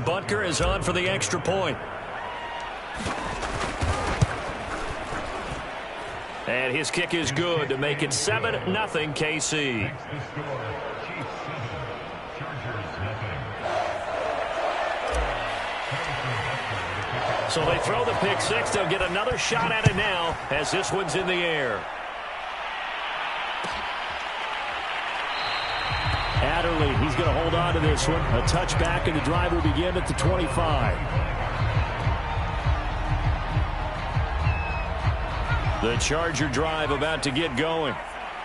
Butker is on for the extra point. And his kick is good to make it 7-0 KC. So they throw the pick six. They'll get another shot at it now as this one's in the air. Adderley, he's going to hold on to this one. A touchback, and the drive will begin at the 25. The Charger drive about to get going.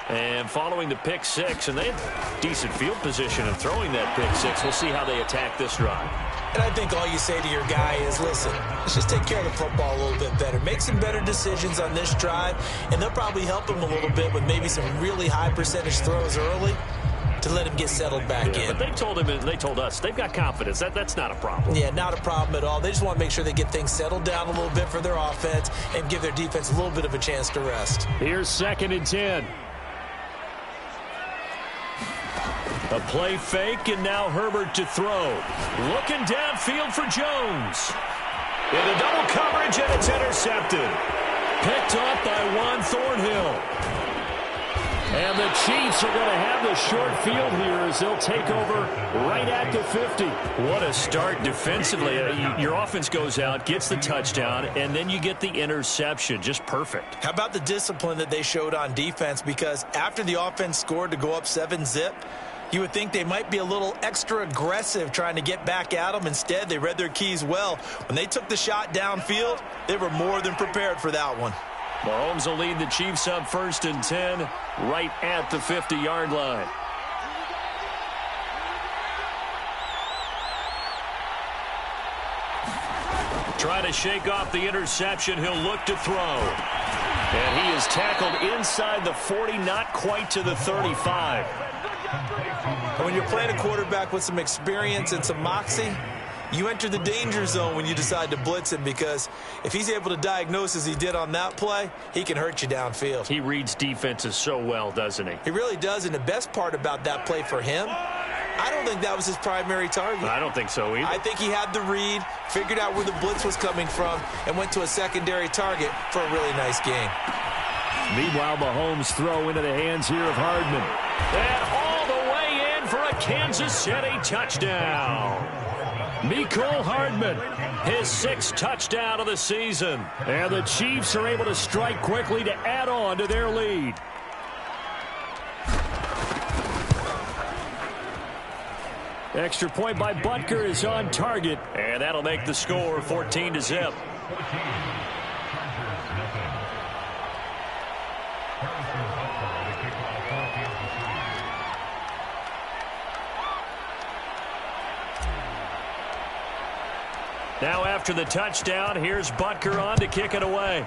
And following the pick six, and they have decent field position of throwing that pick six. We'll see how they attack this drive. And I think all you say to your guy is, listen, let's just take care of the football a little bit better. Make some better decisions on this drive, and they'll probably help him a little bit with maybe some really high percentage throws early to let him get settled back in. But they told him, and they told us, they've got confidence. That's not a problem. Yeah, not a problem at all. They just want to make sure they get things settled down a little bit for their offense and give their defense a little bit of a chance to rest. Here's 2nd and 10. A play fake, and now Herbert to throw. Looking downfield for Jones. In a double coverage, and it's intercepted. Picked off by Juan Thornhill. And the Chiefs are going to have the short field here as they'll take over right at the 50. What a start defensively. Your offense goes out, gets the touchdown, and then you get the interception. Just perfect. How about the discipline that they showed on defense? Because after the offense scored to go up 7-zip, you would think they might be a little extra aggressive trying to get back at them. Instead, they read their keys well. When they took the shot downfield, they were more than prepared for that one. Mahomes will lead the Chiefs up 1st and 10 right at the 50-yard line. Trying to shake off the interception. He'll look to throw. And he is tackled inside the 40, not quite to the 35. When you're playing a quarterback with some experience and some moxie, you enter the danger zone when you decide to blitz him, because if he's able to diagnose as he did on that play, he can hurt you downfield. He reads defenses so well, doesn't he? He really does, and the best part about that play for him, I don't think that was his primary target. I don't think so either. I think he had the read, figured out where the blitz was coming from, and went to a secondary target for a really nice gain. Meanwhile, Mahomes throw into the hands here of Hardman. And all the way in for a Kansas City touchdown. Mecole Hardman, his 6th touchdown of the season. And the Chiefs are able to strike quickly to add on to their lead. Extra point by Butker is on target. And that'll make the score 14-zip. Now after the touchdown, here's Butker on to kick it away.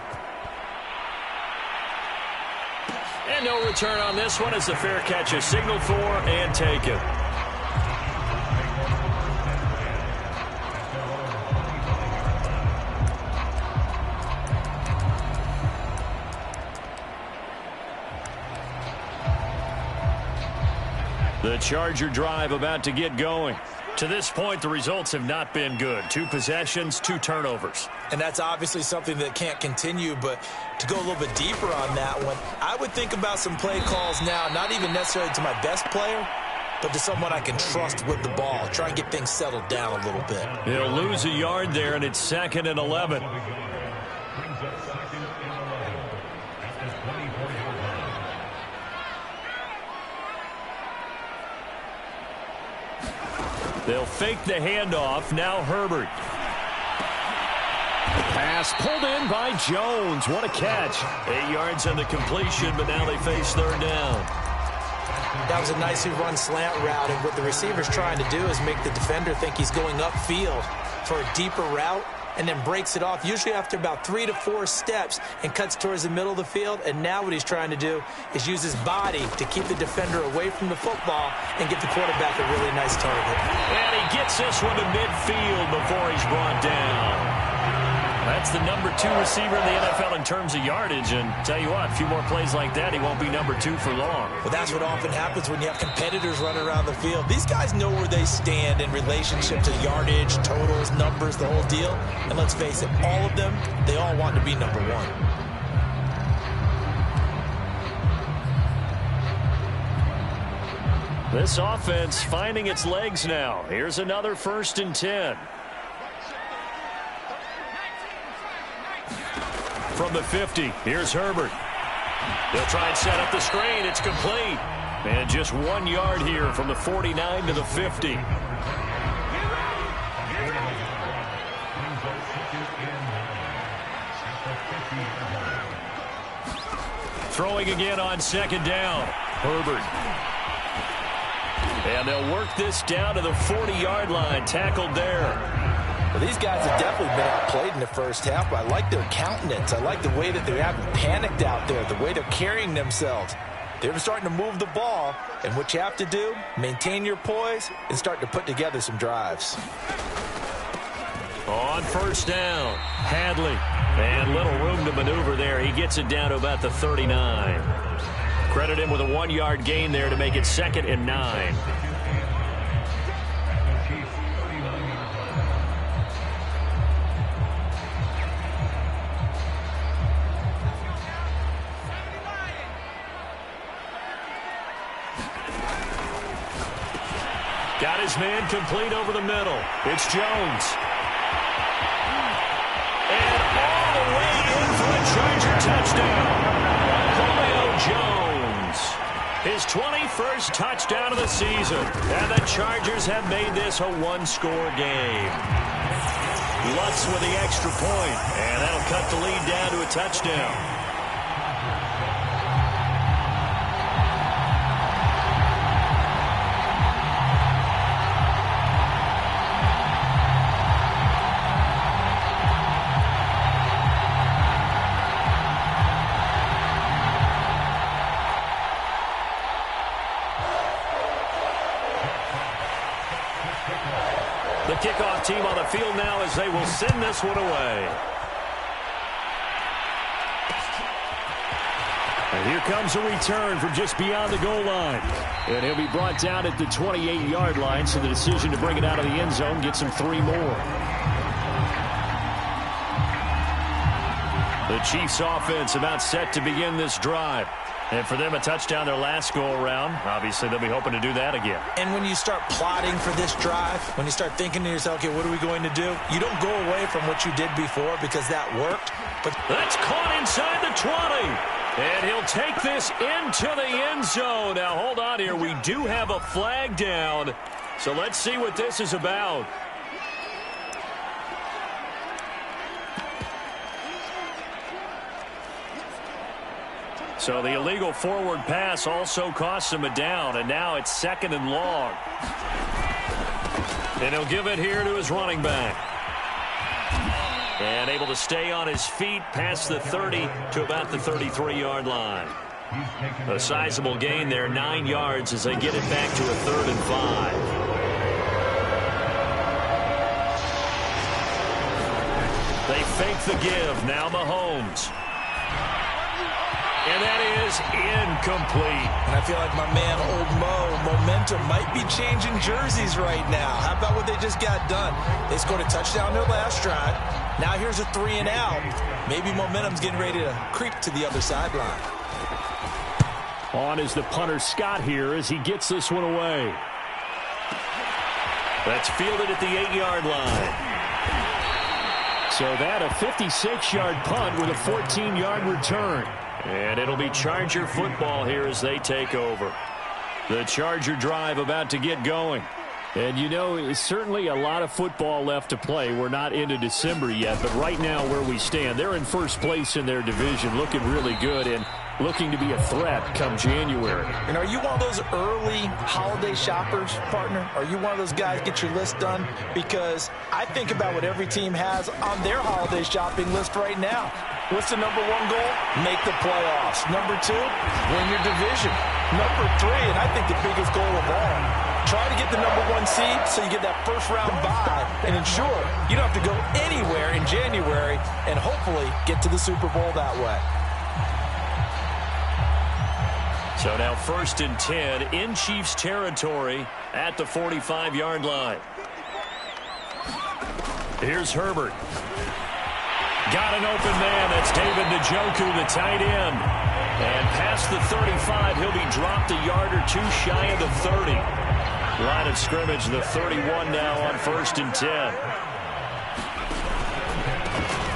And no return on this one as the fair catch is signaled for and taken. The Charger drive about to get going. To this point, the results have not been good. 2 possessions, 2 turnovers. And that's obviously something that can't continue, but to go a little bit deeper on that one, I would think about some play calls now, not even necessarily to my best player, but to someone I can trust with the ball. Try and get things settled down a little bit. He'll lose a yard there, and it's 2nd and 11. They'll fake the handoff. Now Herbert. Pass pulled in by Jones. What a catch. 8 yards on the completion, but now they face 3rd down. That was a nicely run slant route, and what the receiver's trying to do is make the defender think he's going upfield for a deeper route, and then breaks it off, usually after about 3 to 4 steps, and cuts towards the middle of the field. And now what he's trying to do is use his body to keep the defender away from the football and get the quarterback a really nice target. And he gets this one to midfield before he's brought down. That That's the number 2 receiver in the NFL in terms of yardage. And tell you what, a few more plays like that, he won't be number 2 for long. Well, that's what often happens when you have competitors running around the field. These guys know where they stand in relationship to yardage, totals, numbers, the whole deal. And let's face it, all of them, they all want to be number 1. This offense finding its legs now. Here's another 1st and 10. From the 50, here's Herbert. They'll try and set up the screen. It's complete. And just 1 yard here from the 49 to the 50. Throwing again on 2nd down. Herbert. And they'll work this down to the 40-yard line. Tackled there. Well, these guys have definitely been outplayed in the first half, but I like their countenance. I like the way that they haven't panicked out there, the way they're carrying themselves. They're starting to move the ball, and what you have to do, maintain your poise and start to put together some drives. On 1st down, Hadley. And little room to maneuver there. He gets it down to about the 39. Credit him with a 1-yard gain there to make it 2nd and 9. Got his man complete over the middle. It's Jones. And all the way in for a Charger touchdown. Julio Jones. His 21st touchdown of the season. And the Chargers have made this a 1-score game. Lutz with the extra point. And that'll cut the lead down to a touchdown. The kickoff team on the field now as they will send this one away. And here comes a return from just beyond the goal line. And he'll be brought down at the 28-yard line, so the decision to bring it out of the end zone gets him 3 more. The Chiefs offense about set to begin this drive. And for them, a touchdown their last go-around. Obviously, they'll be hoping to do that again. And when you start plotting for this drive, when you start thinking to yourself, okay, what are we going to do? You don't go away from what you did before because that worked. But that's caught inside the 20. And he'll take this into the end zone. Now, hold on here. We do have a flag down. So let's see what this is about. So the illegal forward pass also costs him a down, and now it's 2nd and long. And he'll give it here to his running back. And able to stay on his feet past the 30 to about the 33-yard line. A sizable gain there, 9 yards as they get it back to a 3rd and 5. They fake the give. Now Mahomes. And that is incomplete. And I feel like my man, Old Mo, momentum might be changing jerseys right now. How about what they just got done? They scored a touchdown their last drive. Now here's a 3 and out. Maybe momentum's getting ready to creep to the other sideline. On is the punter Scott here as he gets this one away. That's fielded at the 8-yard line. So that a 56-yard punt with a 14-yard return. And it'll be Charger football here as they take over. The Charger drive about to get going. And, you know, it's certainly a lot of football left to play. We're not into December yet, but right now where we stand, they're in first place in their division, looking really good and looking to be a threat come January. And are you one of those early holiday shoppers, partner? Are you one of those guys get your list done? Because I think about what every team has on their holiday shopping list right now. What's the number 1 goal? Make the playoffs. Number 2, win your division. Number 3, and I think the biggest goal of all, Try to get the #1 seed so you get that first-round bye and ensure you don't have to go anywhere in January and hopefully get to the Super Bowl that way. So now 1st and 10 in Chiefs territory at the 45-yard line. Here's Herbert. Got an open man. That's David Njoku, the tight end. And past the 35, he'll be dropped a yard or two shy of the 30. Line of scrimmage, the 31 now on 1st and 10.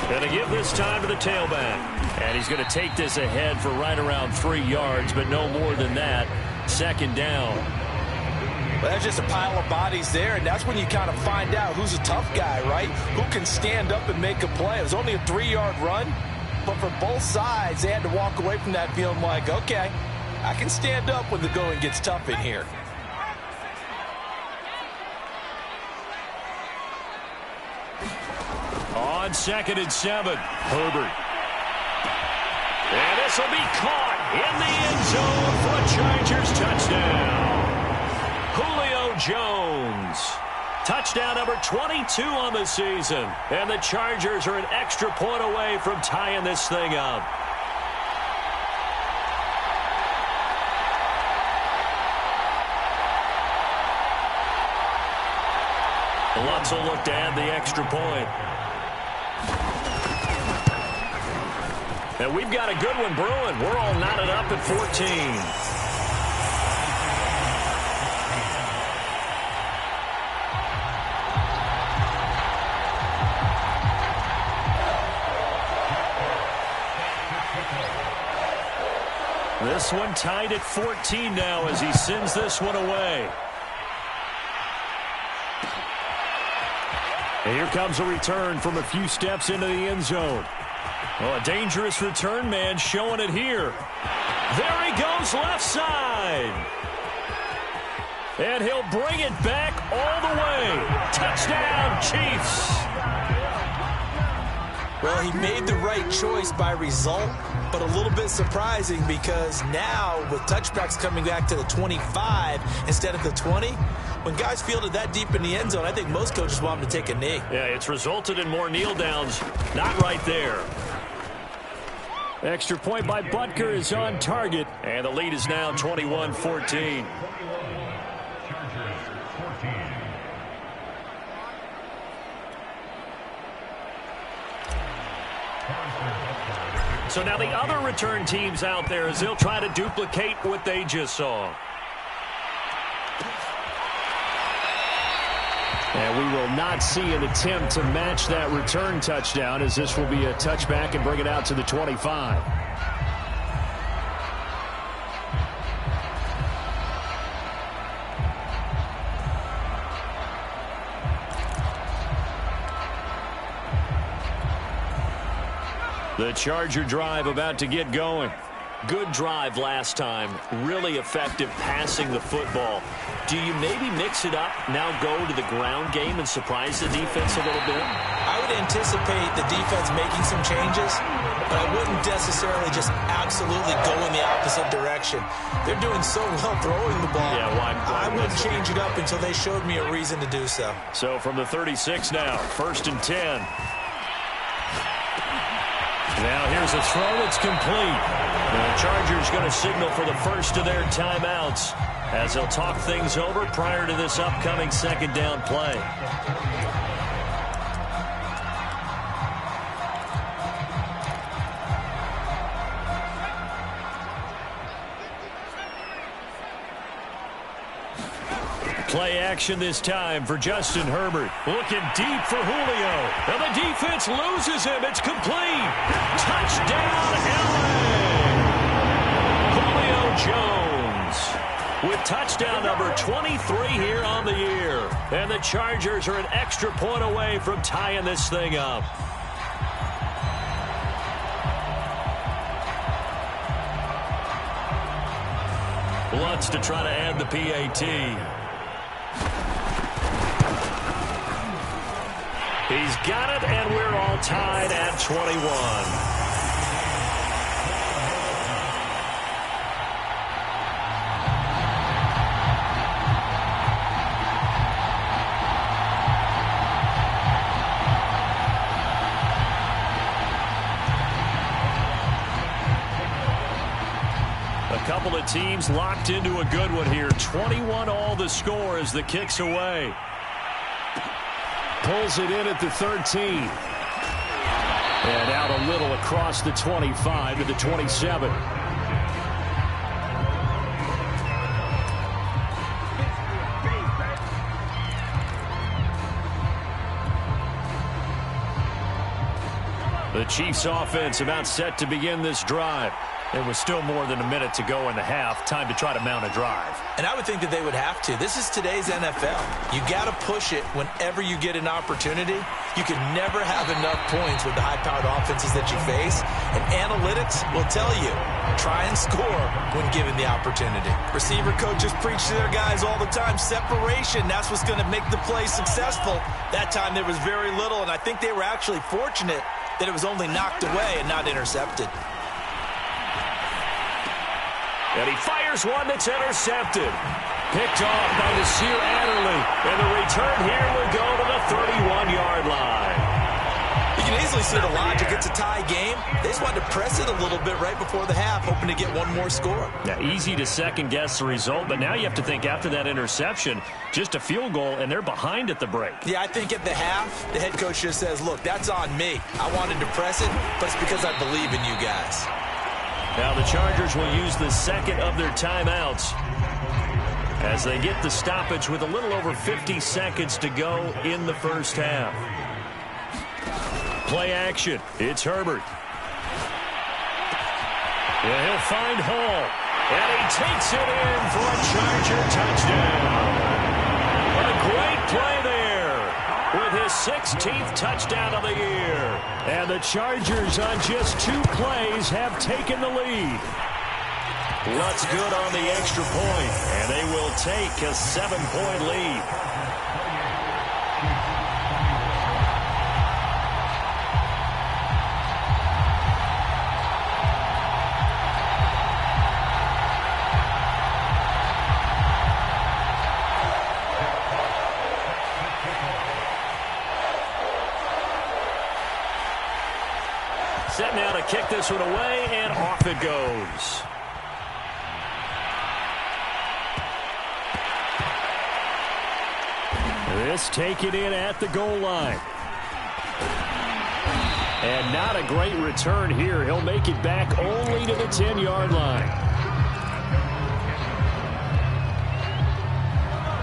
Going to give this time to the tailback. And he's going to take this ahead for right around 3 yards, but no more than that. 2nd down. Well, that's just a pile of bodies there, and that's when you kind of find out who's a tough guy, right? Who can stand up and make a play. It was only a 3-yard run, but for both sides, they had to walk away from that feeling like, okay, I can stand up when the going gets tough in here. On 2nd and 7, Herbert. And this will be caught in the end zone for a Chargers touchdown. Julio Jones. Touchdown number 22 on the season. And the Chargers are an extra point away from tying this thing up. Lutz will look to add the extra point. And we've got a good one brewing. We're all knotted up at 14. This one tied at 14 now as he sends this one away. And here comes a return from a few steps into the end zone. Well, a dangerous return man showing it here. There he goes left side. And he'll bring it back all the way. Touchdown, Chiefs. Well, he made the right choice by result, but a little bit surprising because now with touchbacks coming back to the 25 instead of the 20, when guys fielded that deep in the end zone, I think most coaches want them to take a knee. Yeah, it's resulted in more kneel downs. Not right there. Extra point by Butker is on target, and the lead is now 21-14. So now the other return teams out there as they'll try to duplicate what they just saw. And we will not see an attempt to match that return touchdown as this will be a touchback and bring it out to the 25. The Charger drive about to get going. Good drive last time. Really effective passing the football. Do you maybe mix it up, now go to the ground game and surprise the defense a little bit? I would anticipate the defense making some changes, but I wouldn't necessarily just absolutely go in the opposite direction. They're doing so well throwing the ball. Yeah, why I wouldn't change it up until they showed me a reason to do so. So from the 36 now, 1st and 10. Now here's a throw that's complete. The Chargers going to signal for the first of their timeouts as they'll talk things over prior to this upcoming 2nd down play. Play action this time for Justin Herbert. Looking deep for Julio. And the defense loses him. It's complete. Touchdown, LA. Julio Jones with touchdown number 23 here on the year. And the Chargers are an extra point away from tying this thing up. Lutz to try to add the PAT. He's got it, and we're all tied at 21. couple of teams locked into a good one here. 21-all the score as the kick's away. Pulls it in at the 13. And out a little across the 25 to the 27. The Chiefs offense about set to begin this drive. There was still more than a minute to go in the half. Time to try to mount a drive. And I would think that they would have to. This is today's NFL. You got to push it whenever you get an opportunity. You can never have enough points with the high-powered offenses that you face. And analytics will tell you, try and score when given the opportunity. Receiver coaches preach to their guys all the time. Separation, that's what's going to make the play successful. That time there was very little, and I think they were actually fortunate that it was only knocked away and not intercepted. And he fires one that's intercepted. Picked off by Nasir Adderley. And the return here will go to the 31-yard line. You can easily see the logic. It's a tie game. They just wanted to press it a little bit right before the half, hoping to get one more score. Yeah, easy to second-guess the result, but now you have to think after that interception, just a field goal, and they're behind at the break. Yeah, I think at the half, the head coach just says, look, that's on me. I wanted to press it, but it's because I believe in you guys. Now the Chargers will use the second of their timeouts as they get the stoppage with a little over 50 seconds to go in the first half. Play action. It's Herbert. Yeah, he'll find Hall. And he takes it in for a Charger touchdown. A great play there with his 16th touchdown of the year. And the Chargers on just 2 plays have taken the lead. Lutz good on the extra point, and they will take a 7-point lead. Set now to kick this one away, and off it goes. This taken in at the goal line. And not a great return here. He'll make it back only to the 10-yard line.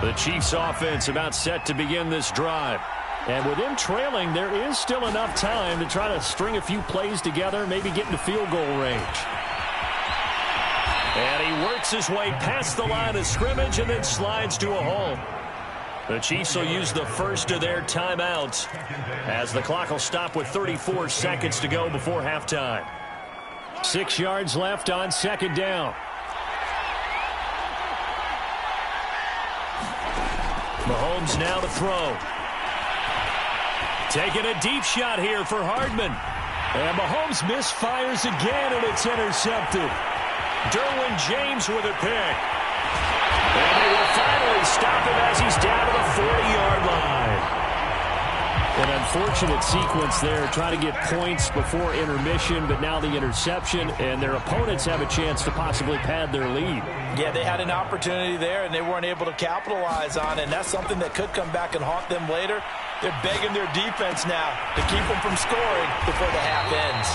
The Chiefs offense about set to begin this drive. And with him trailing, there is still enough time to try to string a few plays together, maybe get into field goal range. And he works his way past the line of scrimmage and then slides to a halt. The Chiefs will use the first of their timeouts as the clock will stop with 34 seconds to go before halftime. 6 yards left on second down. Mahomes now to throw. Taking a deep shot here for Hardman. And Mahomes misfires again, and it's intercepted. Derwin James with a pick. And they will finally stop him as he's down to the 40-yard line. An unfortunate sequence there, trying to get points before intermission, but now the interception, and their opponents have a chance to possibly pad their lead. Yeah, they had an opportunity there, and they weren't able to capitalize on it, and that's something that could come back and haunt them later. They're begging their defense now to keep them from scoring before the half ends.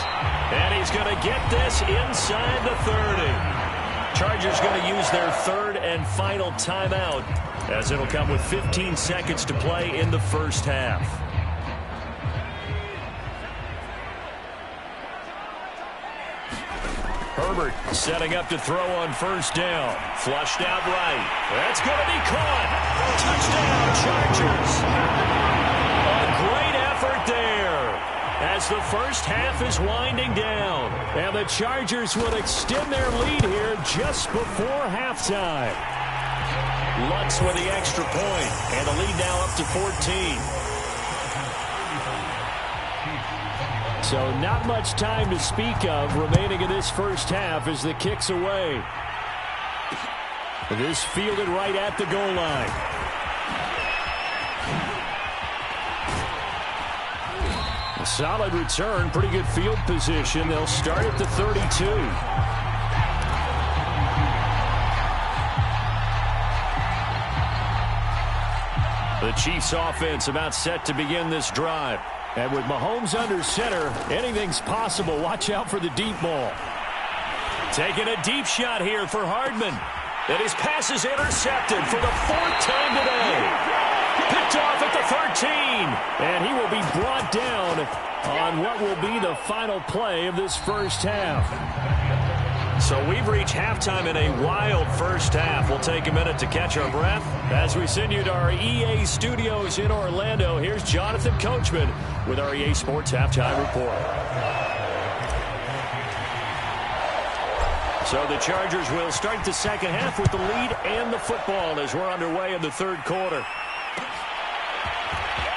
And he's going to get this inside the 30. Chargers going to use their third and final timeout as it'll come with 15 seconds to play in the first half. Herbert setting up to throw on first down. Flushed out right. That's going to be caught. Touchdown, Chargers. A great effort there as the first half is winding down. And the Chargers will extend their lead here just before halftime. Lutz with the extra point, and the lead now up to 14. So not much time to speak of remaining in this first half as the kick's away. This fielded right at the goal line. A solid return, pretty good field position. They'll start at the 32. The Chiefs offense about set to begin this drive. And with Mahomes under center, anything's possible. Watch out for the deep ball. Taking a deep shot here for Hardman. And his pass is intercepted for the 4th time today. Picked off at the 13. And he will be brought down on what will be the final play of this first half. So we've reached halftime in a wild first half. We'll take a minute to catch our breath as we send you to our EA studios in Orlando. Here's Jonathan Coachman with our EA Sports Halftime Report. So the Chargers will start the second half with the lead and the football as we're underway in the third quarter.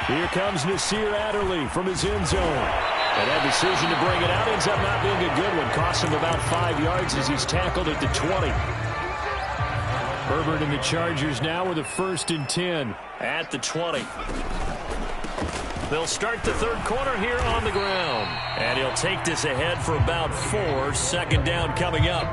Here comes Nasir Adderley from his end zone. And that decision to bring it out ends up not being a good one. Cost him about 5 yards as he's tackled at the 20. Herbert and the Chargers now with a 1st and 10 at the 20. They'll start the third quarter here on the ground. And he'll take this ahead for about 4. Second down coming up.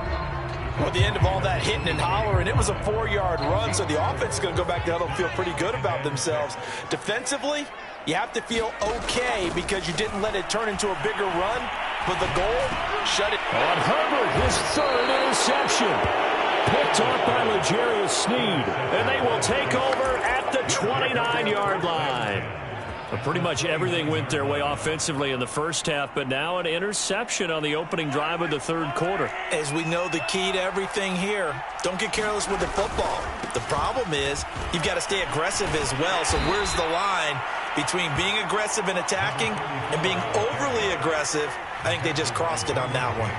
Well, at the end of all that hitting and hollering, it was a 4-yard run, so the offense is going to go back to huddle and feel pretty good about themselves. Defensively, you have to feel okay because you didn't let it turn into a bigger run, but the goal, shut it. On Herbert, his 3rd interception. Picked off by L'Jarius Sneed, and they will take over at the 29-yard line. But pretty much everything went their way offensively in the first half, but now an interception on the opening drive of the third quarter. As we know, the key to everything here, don't get careless with the football. The problem is you've got to stay aggressive as well. So where's the line between being aggressive and attacking and being overly aggressive? I think they just crossed it on that one.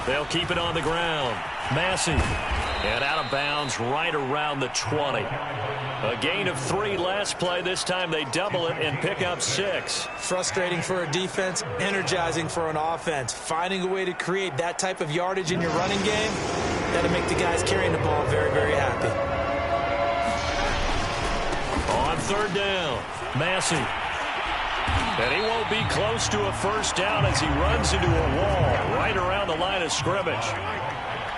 They'll keep it on the ground. Massey. And out of bounds right around the 20. A gain of 3 last play. This time they double it and pick up 6. Frustrating for a defense, energizing for an offense. Finding a way to create that type of yardage in your running game, that'll make the guys carrying the ball very, very happy. On 3rd down, Massey. And he won't be close to a first down as he runs into a wall right around the line of scrimmage.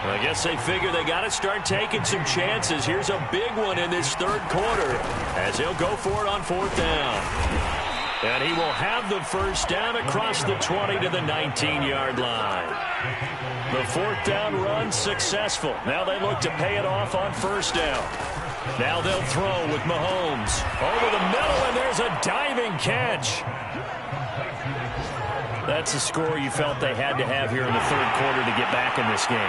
I guess they figure they got to start taking some chances. Here's a big one in this third quarter as he'll go for it on 4th down. And he will have the first down across the 20 to the 19-yard line. The 4th down run successful. Now they look to pay it off on 1st down. Now they'll throw with Mahomes. Over the middle, and there's a diving catch. That's a score you felt they had to have here in the third quarter to get back in this game.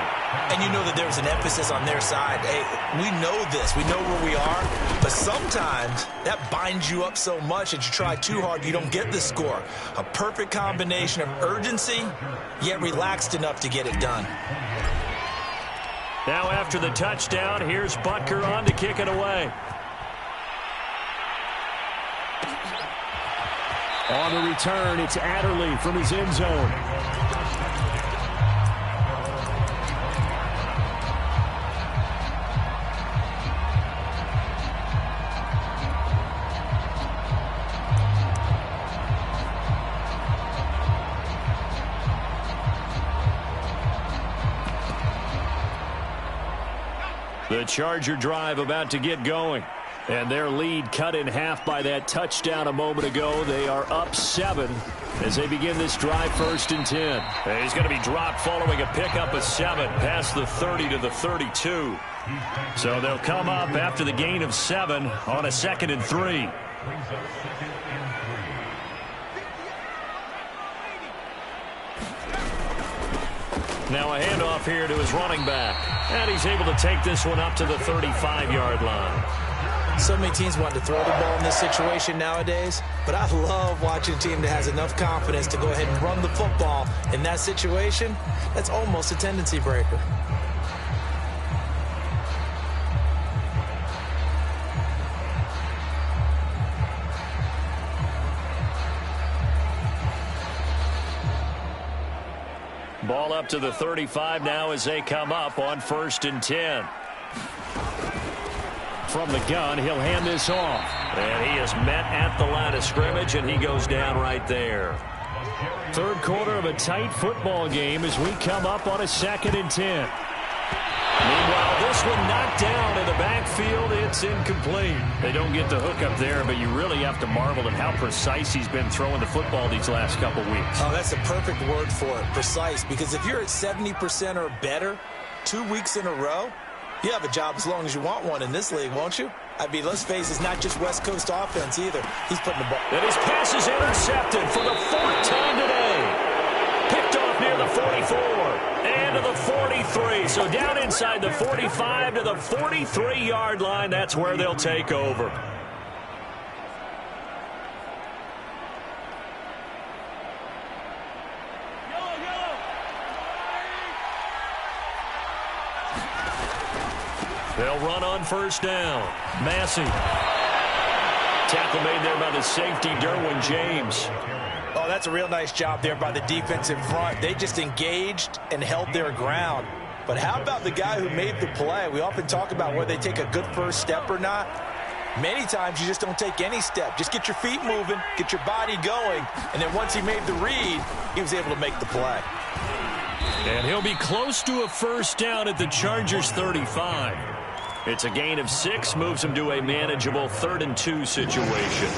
And you know that there was an emphasis on their side. Hey, we know this. We know where we are. But sometimes that binds you up so much that you try too hard, you don't get the score. A perfect combination of urgency, yet relaxed enough to get it done. Now after the touchdown, here's Butker on to kick it away. On the return, it's Adderley from his end zone. The Charger drive about to get going. And their lead cut in half by that touchdown a moment ago. They are up 7 as they begin this drive 1st and 10. And he's going to be dropped following a pickup of 7 past the 30 to the 32. So they'll come up after the gain of 7 on a 2nd and 3. Now a handoff here to his running back. And he's able to take this one up to the 35-yard line. So many teams want to throw the ball in this situation nowadays, but I love watching a team that has enough confidence to go ahead and run the football in that situation. That's almost a tendency breaker. Ball up to the 35 now as they come up on 1st and 10. From the gun, he'll hand this off. And he is met at the line of scrimmage, and he goes down right there. Third quarter of a tight football game as we come up on a 2nd and 10. Meanwhile, this one knocked down in the backfield. It's incomplete. They don't get the hook up there, but you really have to marvel at how precise he's been throwing the football these last couple weeks. Oh, that's the perfect word for it, precise, because if you're at 70% or better 2 weeks in a row, you have a job as long as you want one in this league, won't you? I mean, let's face it, it's not just West Coast offense either. He's putting the ball. And his pass is intercepted for the fourth time today. Picked off near the 44 and to the 43. So down inside the 45 to the 43-yard line. That's where they'll take over. They'll run on first down. Massey. Tackle made there by the safety, Derwin James. Oh, that's a real nice job there by the defensive front. They just engaged and held their ground. But how about the guy who made the play? We often talk about whether they take a good first step or not. Many times you just don't take any step. Just get your feet moving, get your body going, and then once he made the read, he was able to make the play. And he'll be close to a first down at the Chargers' 35. It's a gain of 6, moves him to a manageable 3rd-and-2 situation.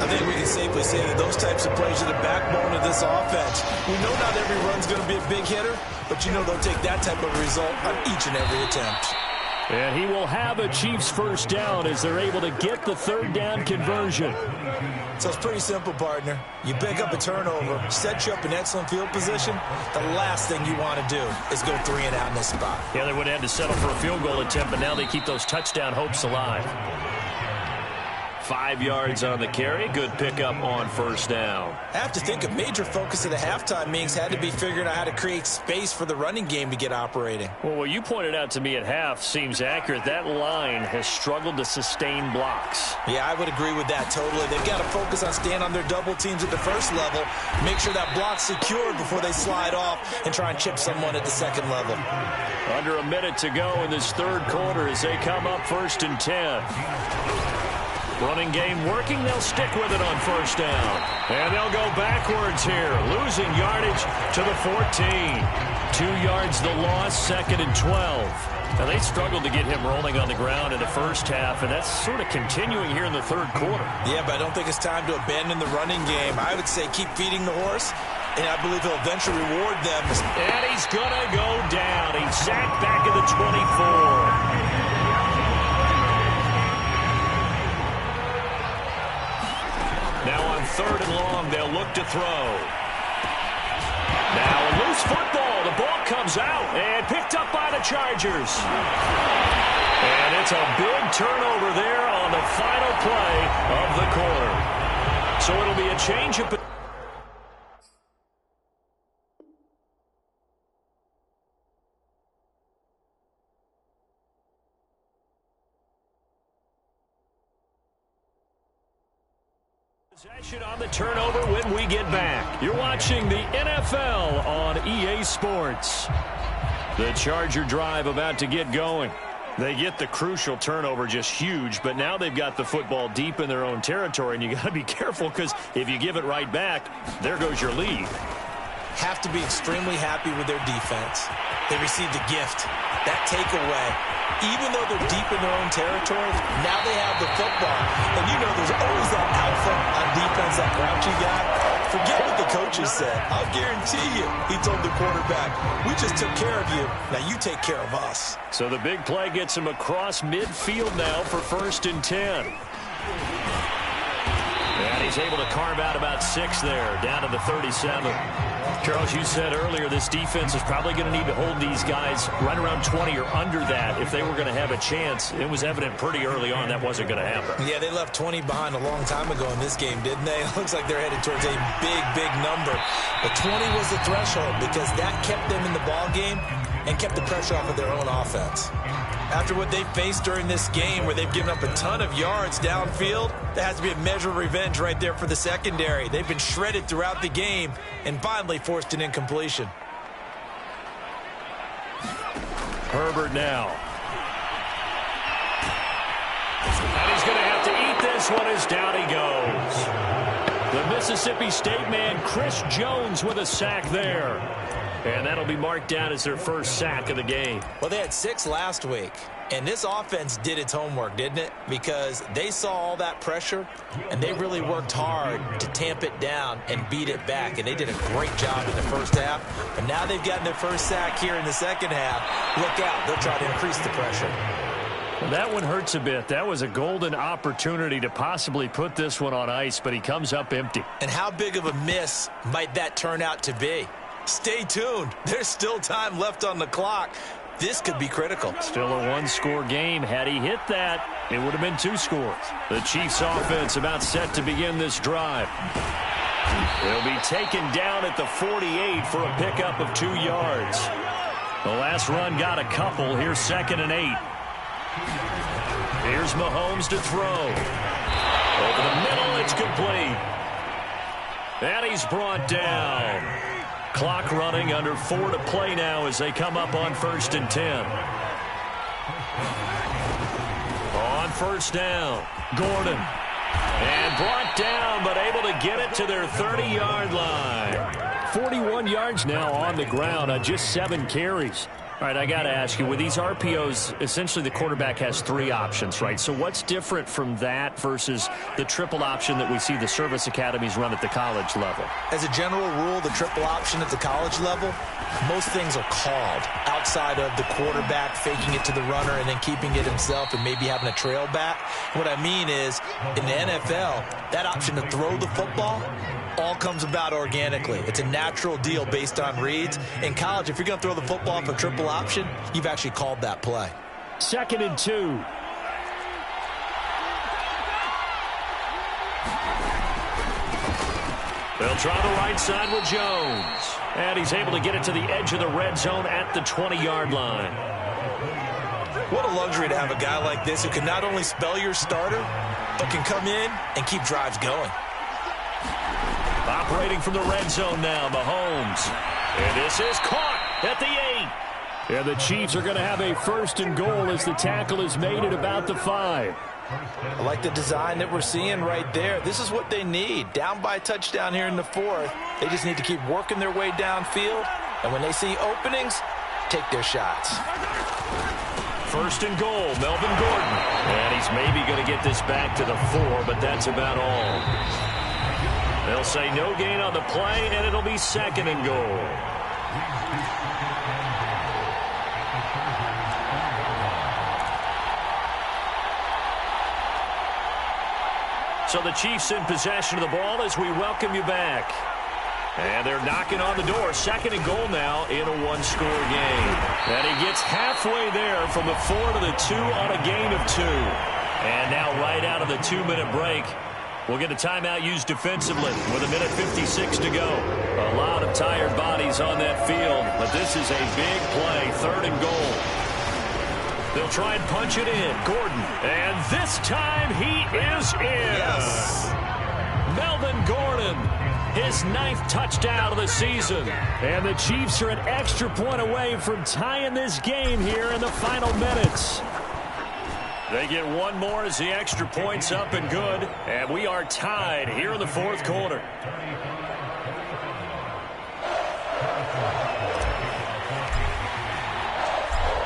I think we can safely say that those types of plays are the backbone of this offense. We know not every run's going to be a big hitter, but you know they'll take that type of result on each and every attempt. And he will have a Chiefs first down as they're able to get the 3rd down conversion. So it's pretty simple, partner. You pick up a turnover, set you up in excellent field position. The last thing you want to do is go 3 and out in this spot. Yeah, they would have had to settle for a field goal attempt, but now they keep those touchdown hopes alive. 5 yards on the carry. Good pickup on first down. I have to think a major focus of the halftime meetings had to be figuring out how to create space for the running game to get operating. Well, what you pointed out to me at half seems accurate. That line has struggled to sustain blocks. Yeah, I would agree with that totally. They've got to focus on staying on their double teams at the first level, make sure that block's secured before they slide off and try and chip someone at the second level. Under a minute to go in this 3rd quarter as they come up 1st and 10. Running game working. They'll stick with it on first down. And they'll go backwards here, losing yardage to the 14. 2 yards the loss, 2nd and 12. Now, they struggled to get him rolling on the ground in the first half, and that's sort of continuing here in the 3rd quarter. Yeah, but I don't think it's time to abandon the running game. I would say keep feeding the horse, and I believe he'll eventually reward them. And he's going to go down. He's sacked back at the 24. Now on 3rd and long, they'll look to throw. Now a loose football. The ball comes out and picked up by the Chargers. And it's a big turnover there on the final play of the quarter. So it'll be a change of... Possession on the turnover when we get back. You're watching the NFL on EA Sports. The Charger drive about to get going. They get the crucial turnover, just huge, but now they've got the football deep in their own territory, and you got to be careful because if you give it right back, there goes your lead. Have to be extremely happy with their defense. They received a gift. That takeaway, even though they're deep in their own territory, now they have the football. And you know there's always that alpha on defense, that grouchy guy. Forget what the coaches said. I'll guarantee you, he told the quarterback, we just took care of you. Now you take care of us. So the big play gets him across midfield now for 1st and 10. And he's able to carve out about 6 there, down to the 37. Charles, you said earlier this defense is probably going to need to hold these guys right around 20 or under that if they were going to have a chance. It was evident pretty early on that wasn't going to happen. Yeah, they left 20 behind a long time ago in this game, didn't they? It looks like they're headed towards a big, big number. But 20 was the threshold because that kept them in the ball game and kept the pressure off of their own offense. After what they faced during this game where they've given up a ton of yards downfield, there has to be a measure of revenge right there for the secondary. They've been shredded throughout the game and finally forced an incompletion. Herbert now. And he's going to have to eat this one as down he goes. The Mississippi State man, Chris Jones, with a sack there. And that'll be marked down as their first sack of the game. Well, they had 6 last week. And this offense did its homework, didn't it? Because they saw all that pressure, and they really worked hard to tamp it down and beat it back. And they did a great job in the first half. But now they've gotten their first sack here in the second half. Look out. They'll try to increase the pressure. Well, that one hurts a bit. That was a golden opportunity to possibly put this one on ice, but he comes up empty. And how big of a miss might that turn out to be? Stay tuned. There's still time left on the clock. This could be critical. Still a one-score game. Had he hit that, it would have been 2 scores. The Chiefs offense about set to begin this drive. They'll be taken down at the 48 for a pickup of 2 yards. The last run got a couple. Here's 2nd and 8. Here's Mahomes to throw. Over the middle, it's complete. And he's brought down. Clock running, under 4 to play now as they come up on 1st and 10. On 1st down, Gordon. And brought down, but able to get it to their 30-yard line. 41 yards now on the ground on just 7 carries. All right, I got to ask you, with these RPOs, essentially the quarterback has 3 options, right? So what's different from that versus the triple option that we see the service academies run at the college level? As a general rule, the triple option at the college level, most things are called outside of the quarterback faking it to the runner and then keeping it himself and maybe having a trail back. What I mean is, in the NFL, that option to throw the football all comes about organically. It's a natural deal based on reads. In college, if you're going to throw the football for triple option, you've actually called that play. 2nd and 2. They'll try the right side with Jones. And he's able to get it to the edge of the red zone at the 20-yard line. What a luxury to have a guy like this who can not only spell your starter, but can come in and keep drives going. Operating from the red zone now, Mahomes. And this is caught at the 8. And the Chiefs are going to have a 1st and goal as the tackle is made at about the 5. I like the design that we're seeing right there. This is what they need. Down by a touchdown here in the 4th. They just need to keep working their way downfield. And when they see openings, take their shots. 1st and goal, Melvin Gordon. And he's maybe going to get this back to the 4, but that's about all. They'll say no gain on the play, and it'll be 2nd and goal. So the Chiefs in possession of the ball as we welcome you back. And they're knocking on the door. 2nd and goal now in a 1-score game. And he gets halfway there from the 4 to the 2 on a gain of 2. And now right out of the 2-minute break, we'll get a timeout used defensively with 1:56 to go. A lot of tired bodies on that field, but this is a big play, 3rd and goal. They'll try and punch it in. Gordon, and this time he is in. Yes. Melvin Gordon, his 9th touchdown of the season. And the Chiefs are an extra point away from tying this game here in the final minutes. They get one more as the extra point's up and good. And we are tied here in the 4th quarter.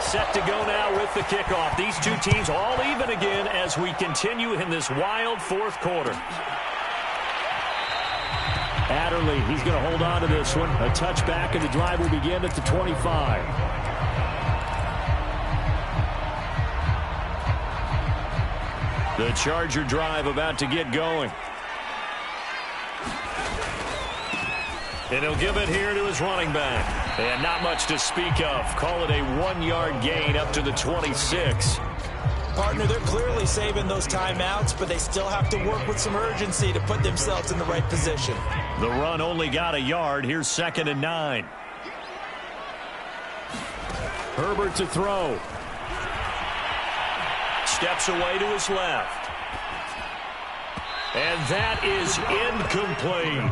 Set to go now with the kickoff. These two teams all even again as we continue in this wild 4th quarter. Adderley, he's going to hold on to this one. A touchback, and the drive will begin at the 25. The Charger drive about to get going. And he'll give it here to his running back. And not much to speak of. Call it a 1-yard gain up to the 26. Partner, they're clearly saving those timeouts, but they still have to work with some urgency to put themselves in the right position. The run only got a yard. Here's 2nd and 9. Herbert to throw. Steps away to his left. And that is incomplete.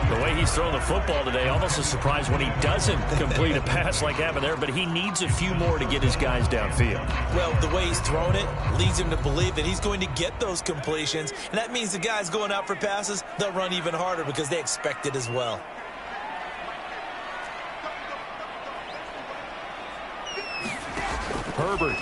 The way he's thrown the football today, almost a surprise when he doesn't complete a pass like happened there, but he needs a few more to get his guys downfield. Well, the way he's thrown it leads him to believe that he's going to get those completions, and that means the guys going out for passes, they'll run even harder because they expect it as well. Herbert.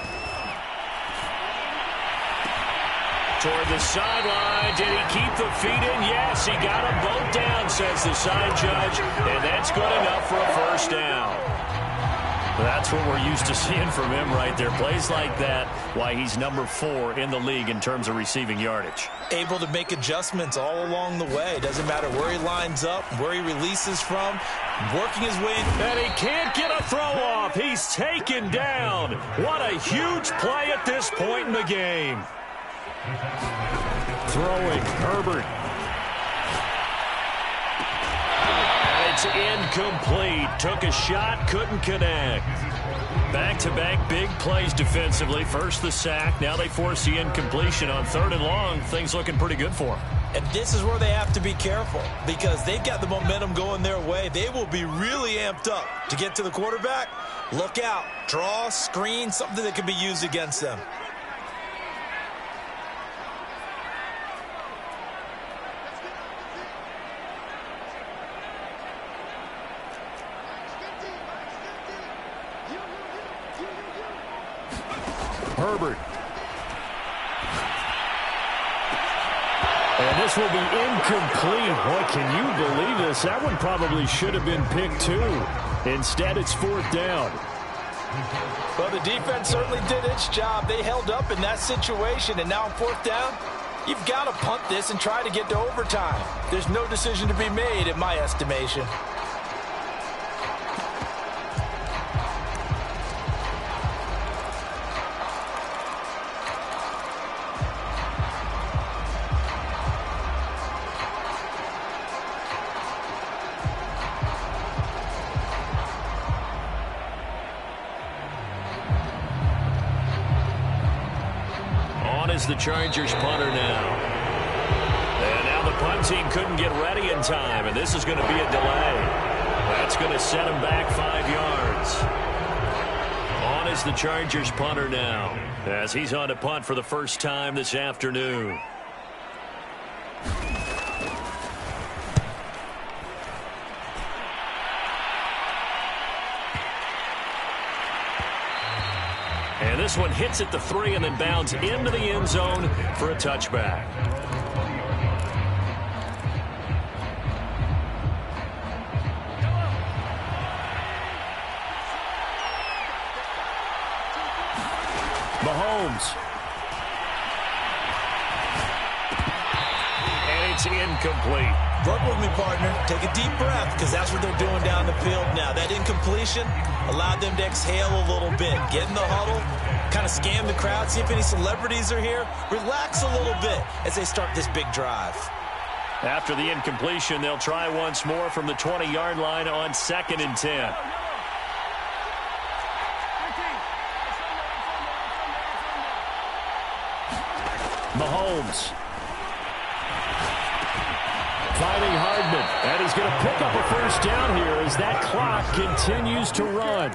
Toward the sideline. Did he keep the feet in? Yes, he got them both down, says the side judge. And that's good enough for a first down. That's what we're used to seeing from him right there. Plays like that, why he's number 4 in the league in terms of receiving yardage. Able to make adjustments all along the way. Doesn't matter where he lines up, where he releases from, working his way. And he can't get a throw off. He's taken down. What a huge play at this point in the game. Throwing, Herbert. It's incomplete. Took a shot, couldn't connect. Back-to-back big plays defensively. First the sack, now they force the incompletion on 3rd and long. Things looking pretty good for them. And this is where they have to be careful because they've got the momentum going their way. They will be really amped up to get to the quarterback. Look out. Draw, screen, something that can be used against them. Herbert. And this will be incomplete. Boy, can you believe this? That one probably should have been picked too. Instead, it's 4th down. Well, the defense certainly did its job. They held up in that situation, and now on 4th down, you've got to punt this and try to get to overtime. There's no decision to be made in my estimation. Is the Chargers punter now. And now the punt team couldn't get ready in time, and this is going to be a delay. That's going to set him back 5 yards. On is the Chargers punter now, as he's on to punt for the first time this afternoon. And this one hits at the 3 and then bounds into the end zone for a touchback. Mahomes. And it's incomplete. Work with me, partner. Take a deep breath because that's what they're doing down the field now. That incompletion allowed them to exhale a little bit. Get in the huddle, kind of scan the crowd, see if any celebrities are here. Relax a little bit as they start this big drive. After the incompletion, they'll try once more from the 20-yard line on 2nd and 10. Mahomes. Finding Hardman, and he's going to pick up a first down here as that clock continues to run.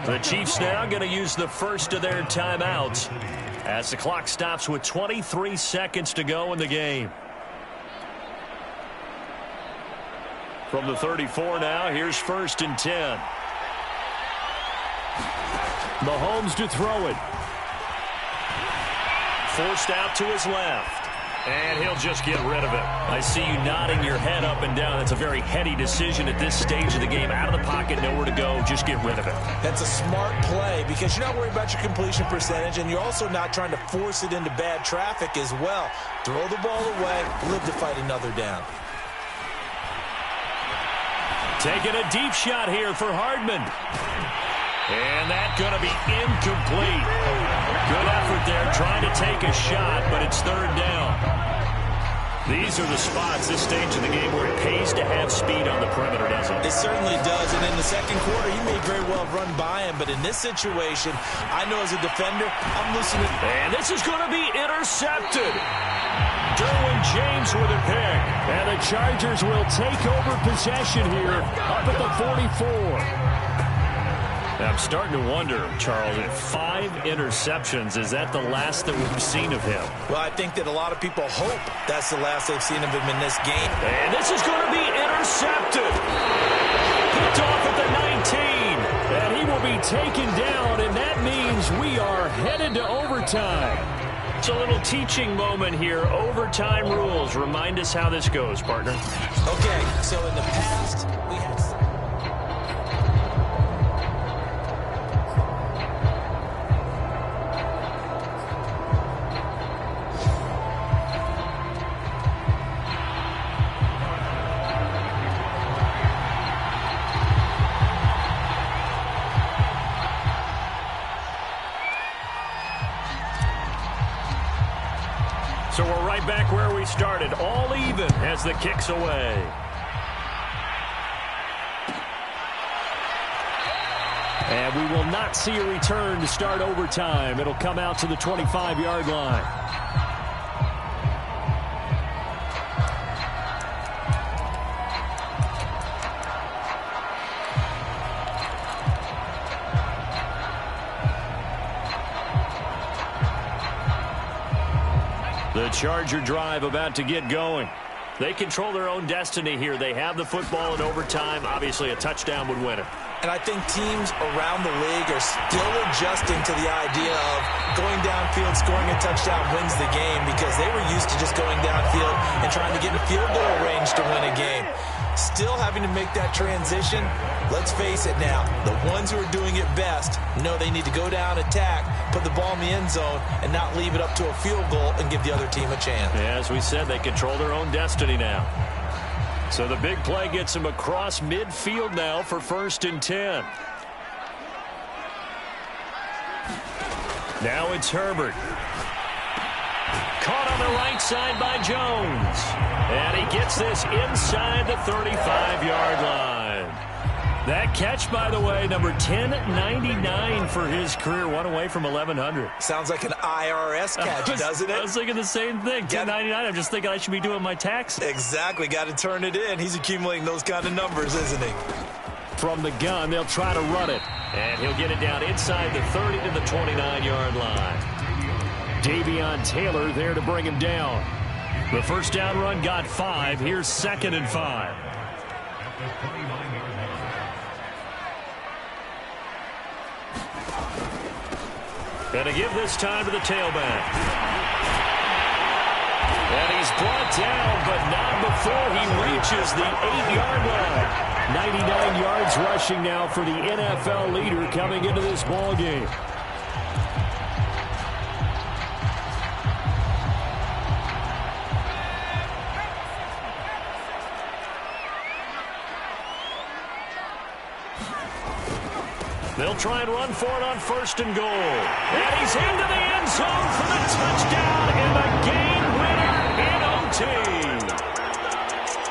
The Chiefs now going to use the first of their timeouts as the clock stops with 23 seconds to go in the game. From the 34 now, here's 1st and 10. Mahomes to throw it. Forced out to his left. And he'll just get rid of it. I see you nodding your head up and down. That's a very heady decision at this stage of the game. Out of the pocket, nowhere to go. Just get rid of it. That's a smart play because you're not worried about your completion percentage, and you're also not trying to force it into bad traffic as well. Throw the ball away, live to fight another down. Taking a deep shot here for Hardman. And that's going to be incomplete. Good effort there trying to take a shot, but it's 3rd down. These are the spots, this stage of the game, where it pays to have speed on the perimeter, doesn't it? It certainly does, and in the second quarter, he may very well run by him, but in this situation, I know as a defender, I'm loosening. And this is going to be intercepted. Derwin James with a pick, and the Chargers will take over possession here up at the 44. I'm starting to wonder, Charles, if 5 interceptions, is that the last that we've seen of him? Well, I think that a lot of people hope that's the last they've seen of him in this game. And this is going to be intercepted. Picked off at the 19. And he will be taken down, and that means we are headed to overtime. It's a little teaching moment here. Overtime rules. Remind us how this goes, partner. Okay, so in the past, we had... So we're right back where we started, all even as the kick's away. And we will not see a return to start overtime. It'll come out to the 25-yard line. The Charger drive about to get going. They control their own destiny here. They have the football in overtime. Obviously, a touchdown would win it. And I think teams around the league are still adjusting to the idea of going downfield, scoring a touchdown wins the game, because they were used to just going downfield and trying to get in field goal range to win a game. Still having to make that transition. Let's face it now, the ones who are doing it best know they need to go down, attack, put the ball in the end zone, and not leave it up to a field goal and give the other team a chance. Yeah, as we said, they control their own destiny now. So the big play gets them across midfield now for 1st and 10. Now it's Herbert. Caught on the right side by Jones. And he gets this inside the 35-yard line. That catch, by the way, number 1099 for his career, one away from 1,100. Sounds like an IRS catch, doesn't it? I was thinking the same thing, 1099. I'm just thinking I should be doing my taxes. Exactly, got to turn it in. He's accumulating those kind of numbers, isn't he? From the gun, they'll try to run it. And he'll get it down inside the 30 to the 29-yard line. Davion Taylor there to bring him down. The first down run got 5. Here's 2nd and 5. And to give this time to the tailback. And he's brought down, but not before he reaches the 8-yard line. 99 yards rushing now for the NFL leader coming into this ball game. They'll try and run for it on 1st and goal. And he's into the end zone for the touchdown and a game winner in OT.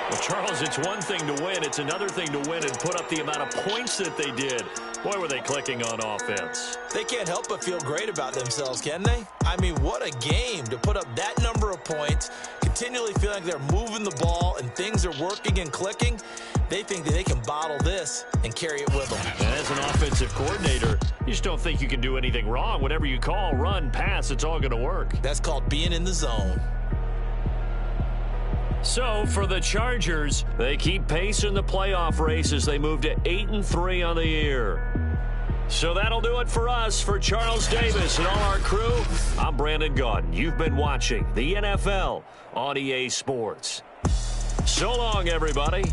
Well, Charles, it's one thing to win. It's another thing to win and put up the amount of points that they did. Boy, were they clicking on offense. They can't help but feel great about themselves, can they? I mean, what a game to put up that number of points, continually feel like they're moving the ball and things are working and clicking. They think that they can bottle this and carry it with them. And as an offensive coordinator, you just don't think you can do anything wrong. Whatever you call, run, pass, it's all going to work. That's called being in the zone. So for the Chargers, they keep pace in the playoff race as they move to 8-3 on the year. So that'll do it for us. For Charles Davis and all our crew, I'm Brandon Gaudin. You've been watching the NFL on EA Sports. So long, everybody.